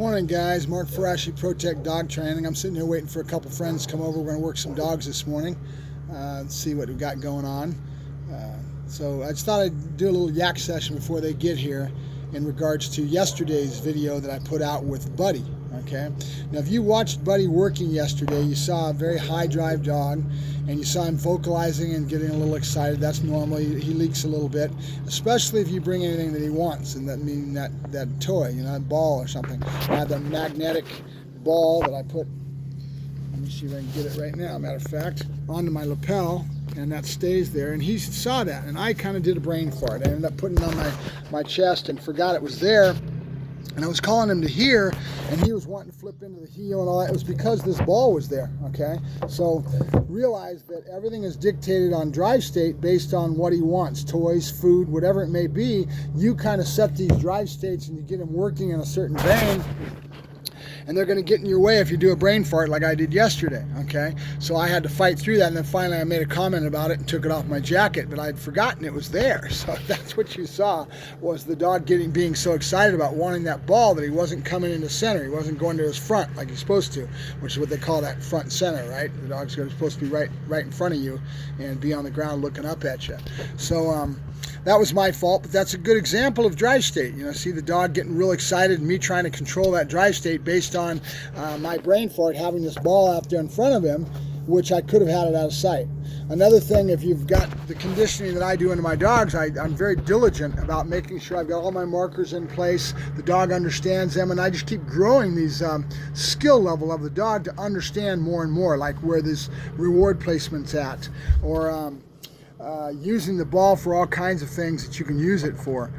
Morning guys, Mark Ferrasci, Protect Dog Training. I'm sitting here waiting for a couple friends to come over. We're going to work some dogs this morning, see what we've got going on. So I just thought I'd do a little yak session before they get here in regards to yesterday's video that I put out with Buddy. Okay. Now if you watched Buddy working yesterday, you saw a very high drive dog and you saw him vocalizing and getting a little excited. That's normal. He leaks a little bit, especially if you bring anything that he wants, and that meaning that toy, you know, that ball or something. I have that magnetic ball that I put, let me see if I can get it right now, matter of fact, onto my lapel, and that stays there, and he saw that, and I kind of did a brain fart. I ended up putting it on my chest and forgot it was there. And I was calling him to here, and he was wanting to flip into the heel and all that. It was because this ball was there, okay? So realize that everything is dictated on drive state based on what he wants, toys, food, whatever it may be. You kind of set these drive states and you get him working in a certain vein, and they're going to get in your way if you do a brain fart like I did yesterday, okay? So I had to fight through that, and then finally I made a comment about it and took it off my jacket, but I'd forgotten it was there. So that's what you saw, was the dog being so excited about wanting that ball that he wasn't coming into center. He wasn't going to his front like he's supposed to, which is what they call that front and center, right? The dog's supposed to be right in front of you and be on the ground looking up at you. So that was my fault, but that's a good example of drive state. You know, see the dog getting real excited and me trying to control that drive state based on my brain fart having this ball out there in front of him, which I could have had it out of sight. Another thing, if you've got the conditioning that I do into my dogs, I'm very diligent about making sure I've got all my markers in place, the dog understands them, and I just keep growing these skill level of the dog to understand more and more, like where this reward placement's at, or using the ball for all kinds of things that you can use it for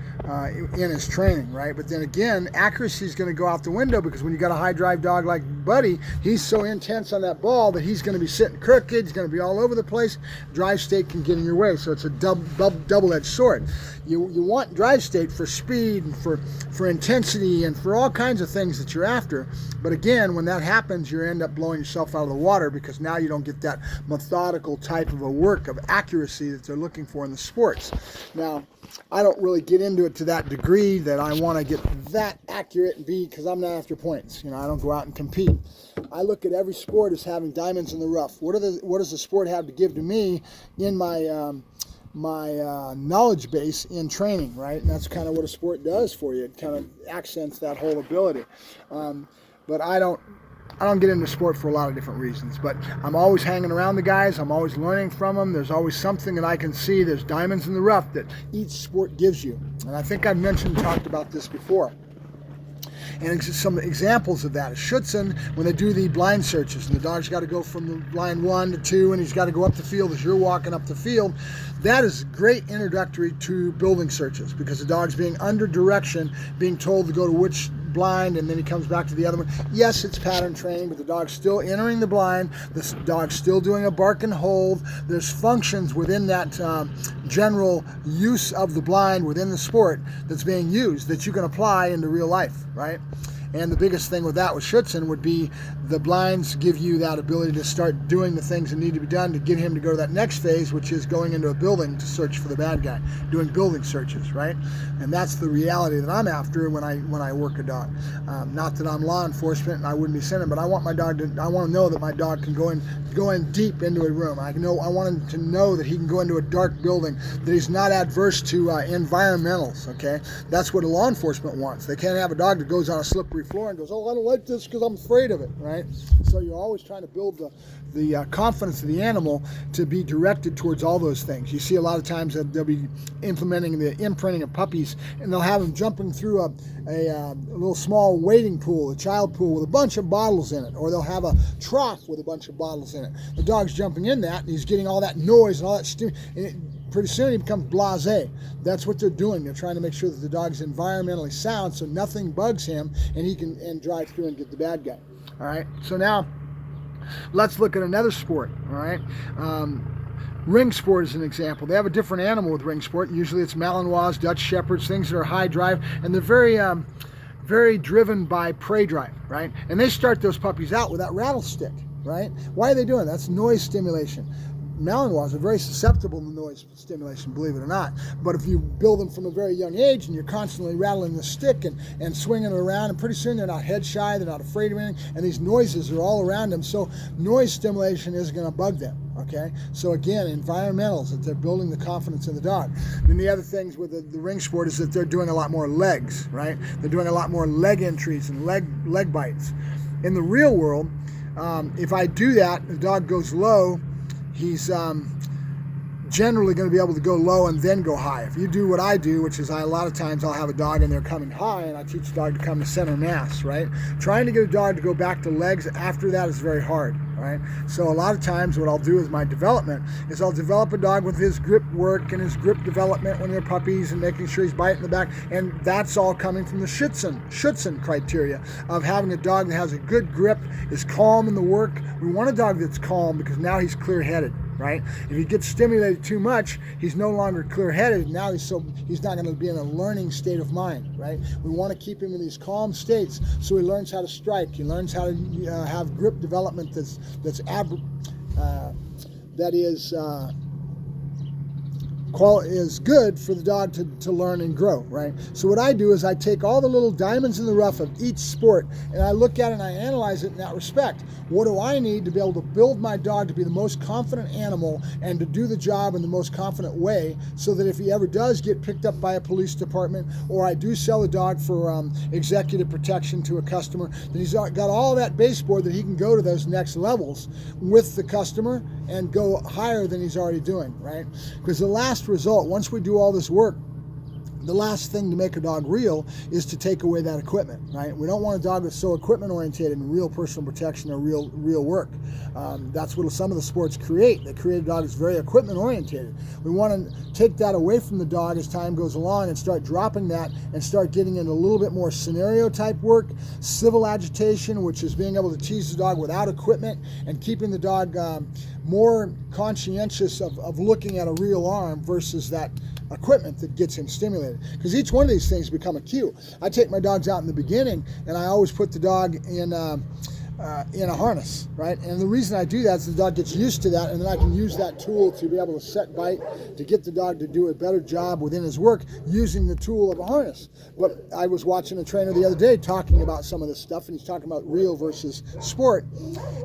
in his training, right? But then again, accuracy is going to go out the window, because when you got a high drive dog like Buddy, he's so intense on that ball that he's going to be sitting crooked, he's going to be all over the place. Drive state can get in your way, so it's a double-edged sword. You want drive state for speed and for intensity and for all kinds of things that you're after, but again, when that happens, you end up blowing yourself out of the water, because now you don't get that methodical type of a work of accuracy that they're looking for in the sports. Now, I don't really get into it to that degree that I want to get that accurate and be, because I'm not after points. You know, I don't go out and compete. I look at every sport as having diamonds in the rough. What does the sport have to give to me in my knowledge base in training, right? And that's kind of what a sport does for you. It kind of accents that whole ability. But I don't get into sport for a lot of different reasons, but I'm always hanging around the guys. I'm always learning from them. There's always something that I can see. There's diamonds in the rough that each sport gives you. And I think I've talked about this before. And some examples of that is Schutzen, when they do the blind searches, and the dog's got to go from the blind 1 to 2, and he's got to go up the field as you're walking up the field. That is great introductory to building searches, because the dog's being under direction, being told to go to which blind, and then he comes back to the other one. Yes, it's pattern training, but the dog's still entering the blind. The dog's still doing a bark and hold. There's functions within that general use of the blind within the sport that's being used that you can apply into real life, right? And the biggest thing with that with Schutzen would be the blinds give you that ability to start doing the things that need to be done to get him to go to that next phase, which is going into a building to search for the bad guy, doing building searches, right? And that's the reality that I'm after when I work a dog. Not that I'm law enforcement and I wouldn't be sending, but I want to know that my dog can go in deep into a room. I want him to know that he can go into a dark building, that he's not adverse to environmentals, okay? That's what a law enforcement wants. They can't have a dog that goes on a slippery floor and goes, oh, I don't like this because I'm afraid of it, right? So you're always trying to build the confidence of the animal to be directed towards all those things. You see a lot of times that they'll be implementing the imprinting of puppies, and they'll have them jumping through a little small wading pool, a child pool with a bunch of bottles in it, or they'll have a trough with a bunch of bottles in it. The dog's jumping in that, and he's getting all that noise and all that steam, and pretty soon he becomes blasé. That's what they're doing. They're trying to make sure that the dog's environmentally sound so nothing bugs him and he can drive through and get the bad guy. All right, so now let's look at another sport. All right, ring sport is an example. They have a different animal with ring sport. Usually it's Malinois, Dutch Shepherds, things that are high drive, and they're very driven by prey drive, right? And they start those puppies out with that rattlestick, right? Why are they doing that? That's noise stimulation. Malinois are very susceptible to noise stimulation, believe it or not. But if you build them from a very young age and you're constantly rattling the stick and swinging it around, and pretty soon they're not head shy, they're not afraid of anything, and these noises are all around them. So noise stimulation isn't going to bug them. Okay, so again, environmentals, that they're building the confidence in the dog. Then the other things with the ring sport is that they're doing a lot more legs, right? They're doing a lot more leg entries and leg bites. In the real world, if I do that, the dog goes low, he's generally going to be able to go low and then go high. If you do what I do, which is a lot of times I'll have a dog and they're coming high, and I teach the dog to come to center mass, right? Trying to get a dog to go back to legs after that is very hard, right? So a lot of times what I'll do with my development is I'll develop a dog with his grip work and his grip development when they're puppies and making sure he's biting the back, and that's all coming from the Schutzen criteria of having a dog that has a good grip, is calm in the work. We want a dog that's calm because now he's clear-headed. Right? If he gets stimulated too much, he's no longer clear-headed. Now he's not going to be in a learning state of mind. Right? We want to keep him in these calm states so he learns how to strike. He learns how to have grip development is good for the dog to learn and grow, right? So what I do is I take all the little diamonds in the rough of each sport and I look at it and I analyze it in that respect. What do I need to be able to build my dog to be the most confident animal and to do the job in the most confident way, so that if he ever does get picked up by a police department, or I do sell a dog for executive protection to a customer, then he's got all that baseboard that he can go to those next levels with the customer and go higher than he's already doing, right? Because the last result, once we do all this work, the last thing to make a dog real is to take away that equipment, right? We don't want a dog that's so equipment oriented in real personal protection or real work. That's what some of the sports create. They create a dog that's very equipment oriented. We want to take that away from the dog as time goes along and start dropping that and start getting into a little bit more scenario type work, civil agitation, which is being able to tease the dog without equipment and keeping the dog more conscientious of looking at a real arm versus that equipment that gets him stimulated. Because each one of these things become a cue. I take my dogs out in the beginning and I always put the dog in a harness, right? And the reason I do that is the dog gets used to that, and then I can use that tool to be able to set bite to get the dog to do a better job within his work using the tool of a harness. But I was watching a trainer the other day talking about some of this stuff, and he's talking about real versus sport,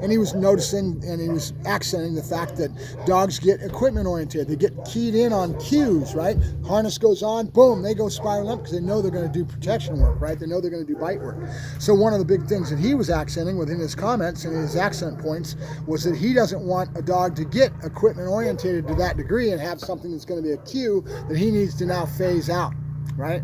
and he was noticing and he was accenting the fact that dogs get equipment oriented. They get keyed in on cues, right? Harness goes on, boom, they go spiraling up because they know they're going to do protection work, right? They know they're going to do bite work. So one of the big things that he was accenting within his comments and his accent points was that he doesn't want a dog to get equipment orientated to that degree and have something that's going to be a cue that he needs to now phase out, right?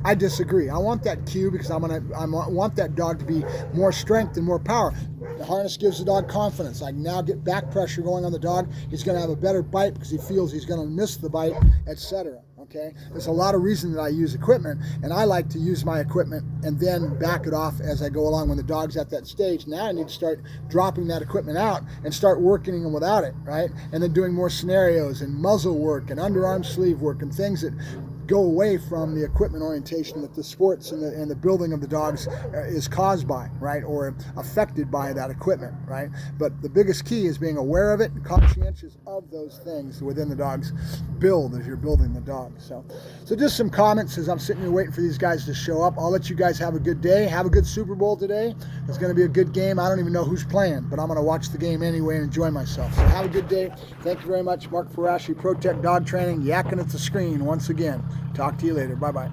I disagree. I want that cue because I want that dog to be more strength and more power. The harness gives the dog confidence. I can now get back pressure going on the dog. He's going to have a better bite because he feels he's going to miss the bite, etc. Okay? There's a lot of reasons that I use equipment, and I like to use my equipment and then back it off as I go along when the dog's at that stage. Now I need to start dropping that equipment out and start working him without it, right? And then doing more scenarios and muzzle work and underarm sleeve work and things that go away from the equipment orientation that the sports and the building of the dogs is caused by, right, or affected by that equipment, right? But the biggest key is being aware of it and conscientious of those things within the dog's build as you're building the dog. So just some comments as I'm sitting here waiting for these guys to show up. I'll let you guys have a good day. Have a good Super Bowl today. It's going to be a good game. I don't even know who's playing, but I'm going to watch the game anyway and enjoy myself. So have a good day. Thank you very much. Mark Ferrasci, Protect Dog Training, yakking at the screen once again. Talk to you later. Bye-bye.